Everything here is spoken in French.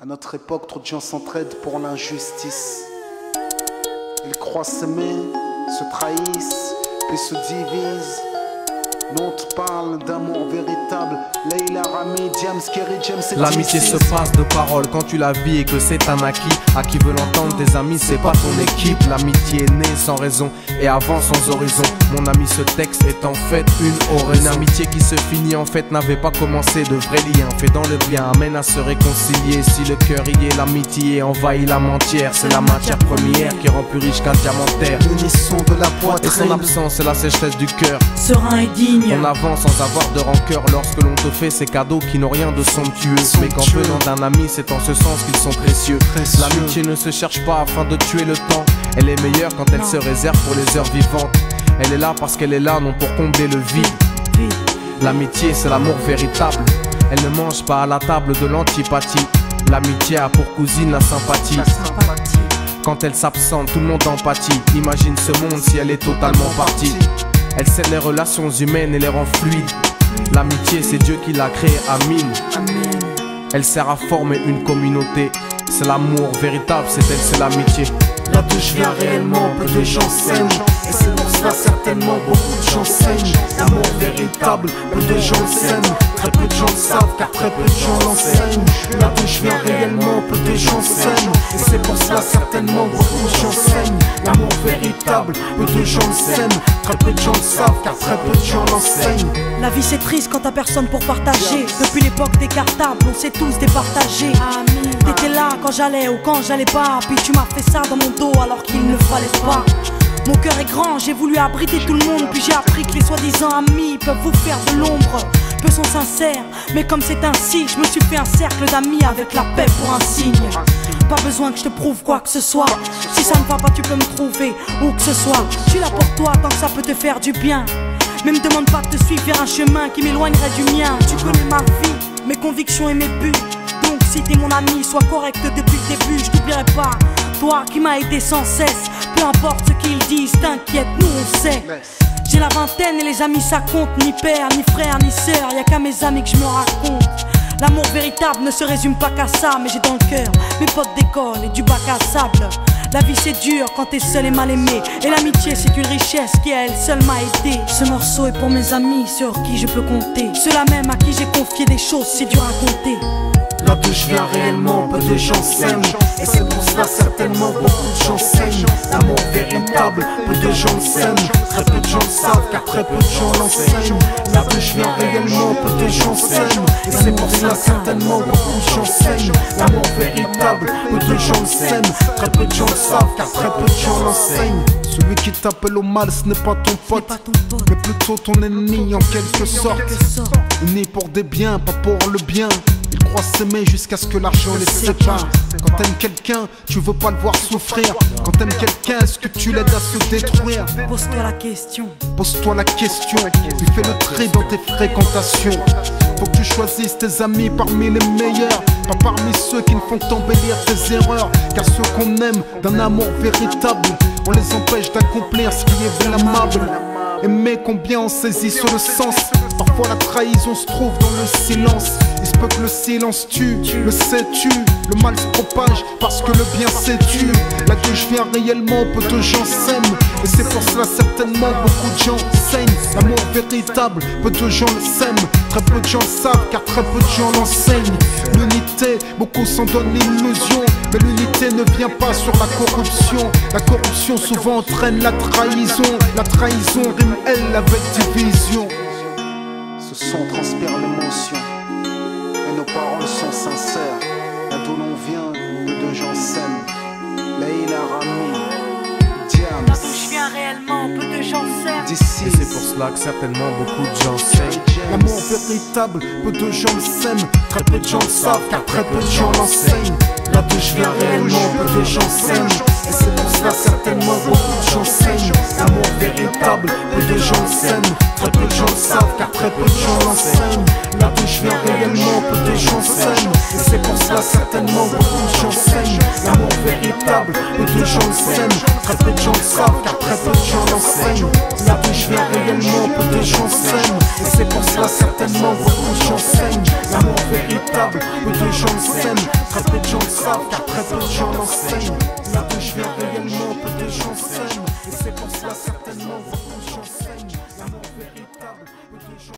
À notre époque, trop de gens s'entraident pour l'injustice. Ils croient s'aimer, se trahissent, puis se divisent. Nous on te parle d'amour véritable. Leila, Rami, Diams, Kerry, James et l'amitié se passe de paroles quand tu la vis et que c'est un acquis. À qui veut l'entendre, tes amis, c'est pas ton équipe. L'amitié est née sans raison et avance sans horizon. Mon ami, ce texte est en fait une oraison. Une amitié qui se finit en fait n'avait pas commencé. De vrais liens faits dans le bien amènent à se réconcilier. Si le cœur y est, l'amitié envahit l'âme entière. C'est la matière première qui rend plus riche qu'un diamantaire. L'unisson de la poitrine et son absence, c'est la sécheresse du cœur. Serein et digne. On avance sans avoir de rancœur lorsque l'on te fait ces cadeaux qui n'ont rien de somptueux. Mais qu'en venant d'un ami, c'est en ce sens qu'ils sont précieux. L'amitié ne se cherche pas afin de tuer le temps. Elle est meilleure quand elle se réserve pour les heures vivantes. Elle est là parce qu'elle est là, non pour combler le vide. L'amitié, c'est l'amour véritable. Elle ne mange pas à la table de l'antipathie. L'amitié a pour cousine la sympathie. Quand elle s'absente, tout le monde empathie. Imagine ce monde si elle est totalement partie. Elle scelle les relations humaines et les rend fluides. L'amitié, c'est Dieu qui l'a créée, Amin. Elle sert à former une communauté. C'est l'amour véritable, c'est elle, c'est l'amitié. Là d'où je viens réellement, peu de gens s'aiment. Et c'est pour cela certainement beaucoup de gens saignent. L'amour véritable, peu de gens s'aiment. Très peu de gens le savent car très peu de gens l'enseignent. Là d'où je viens réellement, peu de gens s'aiment. Et c'est pour cela certainement beaucoup de gens saignent. L'amour véritable, peu de gens le s'aiment. Très peu de gens le savent car très peu de gens l'enseignent. La vie c'est triste quand t'as personne pour partager. Depuis l'époque des cartables, on s'est tous départagés. T'étais là quand j'allais ou quand j'allais pas. Puis tu m'as fait ça dans mon dos alors qu'il ne fallait pas. Mon cœur est grand, j'ai voulu abriter tout le monde. Puis j'ai appris que les soi-disant amis peuvent vous faire de l'ombre. Peu sont sincères, mais comme c'est ainsi, je me suis fait un cercle d'amis avec la paix pour un signe. Pas besoin que je te prouve quoi que ce soit. Si ça ne va pas, tu peux me trouver où que ce soit. Je suis là pour toi tant que ça peut te faire du bien. Mais me demande pas de te suivre vers un chemin qui m'éloignerait du mien. Tu connais ma vie, mes convictions et mes buts. Donc si t'es mon ami, sois correct depuis le début. Je t'oublierai pas, toi qui m'as aidé sans cesse. Peu importe ce qu'ils disent, t'inquiète, nous on sait. J'ai la vingtaine et les amis ça compte. Ni père, ni frère, ni sœur, y'a qu'à mes amis que je me raconte. L'amour véritable ne se résume pas qu'à ça. Mais j'ai dans le cœur mes potes d'école et du bac à sable. La vie c'est dur quand t'es seul et mal aimé. Et l'amitié c'est une richesse qui à elle seule m'a aidé. Ce morceau est pour mes amis sur qui je peux compter. Ceux-là même à qui j'ai confié des choses c'est dur à compter. Là d'où je viens réellement, peu de gens s'aiment. Et c'est pour cela certainement beaucoup de gens saignent. L'amour véritable, peu de gens le s'aiment. Très peu de gens le savent car très peu de gens l'enseignent. Là d'où je viens réellement, peu de gens s'aiment. Et c'est pour cela certainement beaucoup de gens saignent. L'amour véritable, peu de gens le s'aiment. Très peu de gens le savent car très peu de gens l'enseignent. Celui qui t'appelle au mal ce n'est pas ton pote, mais plutôt ton ennemi en quelque sorte. Né pour des biens, pas pour le bien. Ils croient s'aimer jusqu'à ce que l'argent les sépare. Quand t'aimes quelqu'un, tu veux pas le voir souffrir. Quand t'aimes quelqu'un, est-ce que tu l'aides à se détruire? Pose-toi la question. Pose-toi la question. Puis fais le tri dans tes fréquentations. Faut que tu choisisses tes amis parmi les meilleurs, pas parmi ceux qui ne font qu'embellir tes erreurs. Car ceux qu'on aime d'un amour véritable, on les empêche d'accomplir ce qui est blâmable. Aimer combien on saisit sur le sens. Parfois la trahison se trouve dans le silence. Il se peut que le silence tue, le sais-tu. Le mal se propage parce que le bien s'étue. Là d'où je viens réellement, peu de gens s'aiment. Et c'est pour cela certainement beaucoup de gens saignent. L'amour véritable, peu de gens le s'aiment. Très peu de gens le savent car très peu de gens l'enseignent. L'unité, beaucoup s'en donnent l'illusion. Mais l'unité ne vient pas sur la corruption. La corruption souvent entraîne la trahison. La trahison rime elle avec division. Ce son transpire l'émotion et nos paroles sont sincères. Là d'où l'on vient, peu de gens s'aiment. Leila, Rami, Diams. Là d'où je viens réellement, peu de gens s'aiment. D'ici, Et c'est pour cela que certainement beaucoup de gens s'aiment. l'amour véritable, peu de gens le s'aiment. Très peu de gens le savent car très peu de gens l'enseignent. Là d'où je viens réellement, peu de gens s'aiment. Et c'est pour cela certainement beaucoup de gens saignent. L'amour véritable, peu de gens le s'aiment. Très peu de gens le savent car très peu de gens l'enseignent. Là d'où je viens réellement, peu de gens s'aiment. Et c'est pour cela certainement beaucoup de gens saignent. L'amour véritable, peu de gens le s'aiment. Très peu de gens le savent car très peu de gens l'enseignent. Là d'où je viens réellement, peu de gens s'aiment. Et c'est pour cela certainement beaucoup de gens saignent. L'amour véritable, peu de gens le s'aiment. Très peu de gens savent car très peu de gens l'enseignent. Là d'où je viens réellement, peu de gens s'aiment. Et c'est pour cela que